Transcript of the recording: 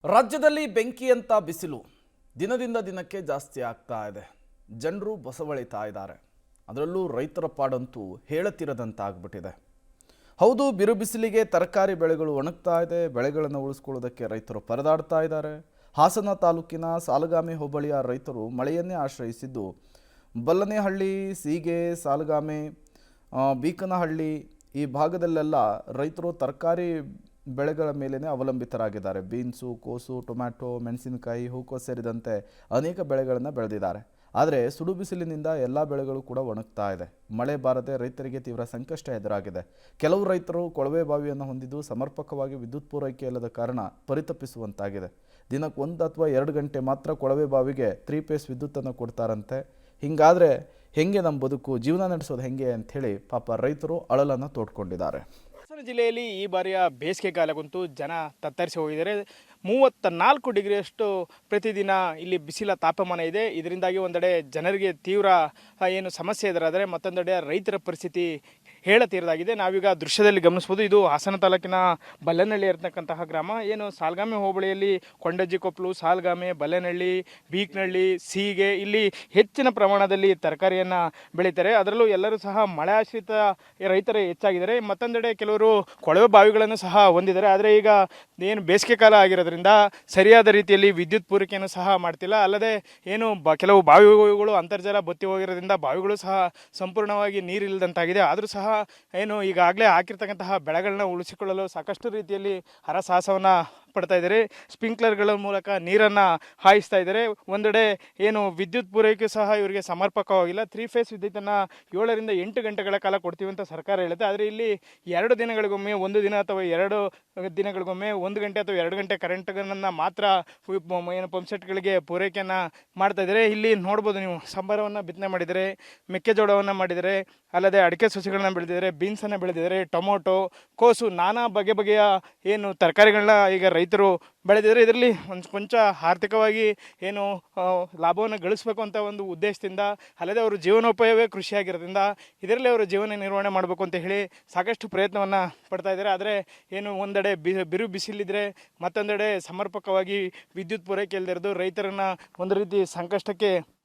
ರಾಜ್ಯದಲ್ಲಿ ಬೆಂಕಿಯಂತ ಬಿಸಿಲು ದಿನದಿಂದ ದಿನಕ್ಕೆ ಜಾಸ್ತಿ ಆಗ್ತಾ ಇದೆ. ಜನರು ಬಸವಳಿತಾ ಇದ್ದಾರೆ. ಅದರಲ್ಲೂ ರೈತರ ಪಾಡಂತೂ ಹೇಳತಿರದಂತಾಗ್ಬಿಟ್ಟಿದೆ. ಹೌದು, ಬಿರು ಬಿಸಿಲಿಗೆ ತರಕಾರಿ ಬೆಳೆಗಳು ಒಣಗ್ತಾ ಇದೆ. ಬೆಳೆಗಳನ್ನು ಉಳಿಸ್ಕೊಳ್ಳೋದಕ್ಕೆ ರೈತರು ಪರದಾಡ್ತಾ ಇದ್ದಾರೆ. ಹಾಸನ ತಾಲೂಕಿನ ಸಾಲಗಾಮೆ ಹೋಬಳಿಯ ರೈತರು ಮಳೆಯನ್ನೇ ಆಶ್ರಯಿಸಿದ್ದು ಬಲ್ಲನೇಹಳ್ಳಿ, ಸೀಗೆ, ಸಾಲಗಾಮೆ, ಬೀಕನಹಳ್ಳಿ ಈ ಭಾಗದಲ್ಲೆಲ್ಲ ರೈತರು ತರಕಾರಿ ಬೆಳೆಗಳ ಮೇಲೇ ಅವಲಂಬಿತರಾಗಿದ್ದಾರೆ. ಬೀನ್ಸು, ಕೋಸು, ಟೊಮ್ಯಾಟೊ, ಮೆಣಸಿನಕಾಯಿ, ಹೂಕೋಸು ಸೇರಿದಂತೆ ಅನೇಕ ಬೆಳೆಗಳನ್ನು ಬೆಳೆದಿದ್ದಾರೆ. ಆದರೆ ಸುಡು ಬಿಸಿಲಿನಿಂದ ಎಲ್ಲ ಬೆಳೆಗಳು ಕೂಡ ಒಣಗ್ತಾ ಇದೆ. ಮಳೆ ಬಾರದೆ ರೈತರಿಗೆ ತೀವ್ರ ಸಂಕಷ್ಟ ಎದುರಾಗಿದೆ. ಕೆಲವು ರೈತರು ಕೊಳವೆ ಬಾವಿಯನ್ನು ಹೊಂದಿದ್ದು ಸಮರ್ಪಕವಾಗಿ ವಿದ್ಯುತ್ ಪೂರೈಕೆ ಇಲ್ಲದ ಕಾರಣ ಪರಿತಪಿಸುವಂತಾಗಿದೆ. ದಿನಕ್ಕೆ 1 ಅಥವಾ 2 ಗಂಟೆ ಮಾತ್ರ ಕೊಳವೆ ಬಾವಿಗೆ 3 ಫೇಸ್ ವಿದ್ಯುತ್ತನ್ನು ಕೊಡ್ತಾರಂತೆ. ಹಿಂಗಾದರೆ ಹೆಂಗೆ ನಮ್ಮ ಬದುಕು, ಜೀವನ ನಡೆಸೋದು ಹೆಂಗೆ ಅಂಥೇಳಿ ಪಾಪ ರೈತರು ಅಳಲನ್ನು ತೋಡ್ಕೊಂಡಿದ್ದಾರೆ. ಹಾಸನ ಜಿಲ್ಲೆಯಲ್ಲಿ ಈ ಬಾರಿಯ ಬೇಸಿಗೆ ಕಾಲಕ್ಕಂತೂ ಜನ ತತ್ತರಿಸಿ ಹೋಗಿದ್ದಾರೆ. 34 ಡಿಗ್ರಿಯಷ್ಟು ಪ್ರತಿದಿನ ಇಲ್ಲಿ ಬಿಸಿಲ ತಾಪಮಾನ ಇದೆ. ಇದರಿಂದಾಗಿ ಒಂದೆಡೆ ಜನರಿಗೆ ತೀವ್ರ ಏನು ಸಮಸ್ಯೆ ಎದುರಾದರೆ, ಮತ್ತೊಂದೆಡೆ ರೈತರ ಪರಿಸ್ಥಿತಿ ಹೇಳತೀರದಾಗಿದೆ. ನಾವೀಗ ದೃಶ್ಯದಲ್ಲಿ ಗಮನಿಸ್ಬೋದು. ಇದು ಹಾಸನ ತಾಲೂಕಿನ ಬಲ್ಲನಹಳ್ಳಿ ಇರತಕ್ಕಂತಹ ಗ್ರಾಮ. ಏನು ಸಾಲಗಾಮೆ ಹೋಬಳಿಯಲ್ಲಿ ಕೊಂಡಜ್ಜಿಕೊಪ್ಪಲು, ಸಾಲಗಾಮೆ, ಬಲ್ಲನಹಳ್ಳಿ, ಬೀಕನಹಳ್ಳಿ, ಸೀಗೆ ಇಲ್ಲಿ ಹೆಚ್ಚಿನ ಪ್ರಮಾಣದಲ್ಲಿ ತರಕಾರಿಯನ್ನು ಬೆಳೀತಾರೆ. ಅದರಲ್ಲೂ ಎಲ್ಲರೂ ಸಹ ಮಳೆ ಆಶ್ರಿತ ರೈತರೇ ಹೆಚ್ಚಾಗಿದ್ದಾರೆ. ಮತ್ತೊಂದೆಡೆ ಕೆಲವರು ಕೊಳವೆ ಬಾವಿಗಳನ್ನು ಸಹ ಹೊಂದಿದ್ದಾರೆ. ಆದರೆ ಈಗ ಏನು ಬೇಸಿಗೆ ಕಾಲ ಆಗಿರೋದ್ರಿಂದ ಸರಿಯಾದ ರೀತಿಯಲ್ಲಿ ವಿದ್ಯುತ್ ಪೂರೈಕೆಯನ್ನು ಸಹ ಮಾಡ್ತಿಲ್ಲ. ಅಲ್ಲದೆ ಏನು ಕೆಲವು ಬಾವಿಗಳು ಅಂತರ್ಜಲ ಬತ್ತಿ ಹೋಗಿರೋದ್ರಿಂದ ಬಾವಿಗಳು ಸಹ ಸಂಪೂರ್ಣವಾಗಿ ನೀರಿಲ್ಲದಂತಾಗಿದೆ. ಆದರೂ ಸಹ ಏನು ಈಗಾಗಲೇ ಹಾಕಿರ್ತಕ್ಕಂತಹ ಬೆಳೆಗಳನ್ನ ಉಳಿಸಿಕೊಳ್ಳಲು ಸಾಕಷ್ಟು ರೀತಿಯಲ್ಲಿ ಹರಸಾಹಸವನ್ನು ಪಡ್ತಾ ಇದ್ದಾರೆ. ಸ್ಪ್ರಿಂಕ್ಲರ್ಗಳ ಮೂಲಕ ನೀರನ್ನು ಹಾಯಿಸ್ತಾ ಇದ್ದಾರೆ. ಒಂದೆಡೆ ಏನು ವಿದ್ಯುತ್ ಪೂರೈಕೆ ಸಹ ಇವರಿಗೆ ಸಮರ್ಪಕವಾಗಿಲ್ಲ. 3 ಫೇಸ್ ವಿದ್ಯುತ್ತನ್ನು 7 ರಿಂದ 8 ಗಂಟೆಗಳ ಕಾಲ ಕೊಡ್ತೀವಿ ಅಂತ ಸರ್ಕಾರ ಹೇಳುತ್ತೆ. ಆದರೆ ಇಲ್ಲಿ 2 ದಿನಗಳಿಗೊಮ್ಮೆ, 1 ದಿನ ಅಥವಾ 2 ದಿನಗಳಿಗೊಮ್ಮೆ 1 ಗಂಟೆ ಅಥವಾ 2 ಗಂಟೆ ಕರೆಂಟ್ಗಳನ್ನು ಮಾತ್ರ ಏನು ಪಂಪ್ಸೆಟ್ಗಳಿಗೆ ಪೂರೈಕೆಯನ್ನು ಮಾಡ್ತಾ ಇದ್ದಾರೆ. ಇಲ್ಲಿ ನೋಡ್ಬೋದು ನೀವು, ಸಂಬಾರವನ್ನು ಬಿತ್ತನೆ ಮಾಡಿದರೆ, ಮೆಕ್ಕೆಜೋಳವನ್ನು ಮಾಡಿದರೆ, ಅಲ್ಲದೆ ಅಡಿಕೆ ಸಸಿಗಳನ್ನ ಬೆಳೆದಿದ್ದಾರೆ, ಬೀನ್ಸನ್ನು ಬೆಳೆದಿದ್ದಾರೆ, ಟೊಮೊಟೊ, ಕೋಸು, ನಾನಾ ಬಗೆಯ ಏನು ತರಕಾರಿಗಳನ್ನ ಈಗ ರೈತರು ಬೆಳೆದಿದ್ದಾರೆ. ಇದರಲ್ಲಿ ಕೊಂಚ ಆರ್ಥಿಕವಾಗಿ ಏನು ಲಾಭವನ್ನು ಗಳಿಸಬೇಕು ಅಂತ ಒಂದು ಉದ್ದೇಶದಿಂದ, ಅಲ್ಲದೆ ಅವರು ಜೀವನೋಪಾಯವೇ ಕೃಷಿಯಾಗಿರೋದ್ರಿಂದ ಇದರಲ್ಲಿ ಅವರು ಜೀವನ ನಿರ್ವಹಣೆ ಮಾಡಬೇಕು ಅಂತ ಹೇಳಿ ಸಾಕಷ್ಟು ಪ್ರಯತ್ನವನ್ನು ಪಡ್ತಾ ಇದ್ದಾರೆ. ಆದರೆ ಏನು ಒಂದೆಡೆ ಬಿರು ಬಿಸಿಲಿದ್ರೆ, ಮತ್ತೊಂದೆಡೆ ಸಮರ್ಪಕವಾಗಿ ವಿದ್ಯುತ್ ಪೂರೈಕೆ ಇಲ್ಲದಿರೋದು ರೈತರನ್ನು ಒಂದು ರೀತಿ ಸಂಕಷ್ಟಕ್ಕೆ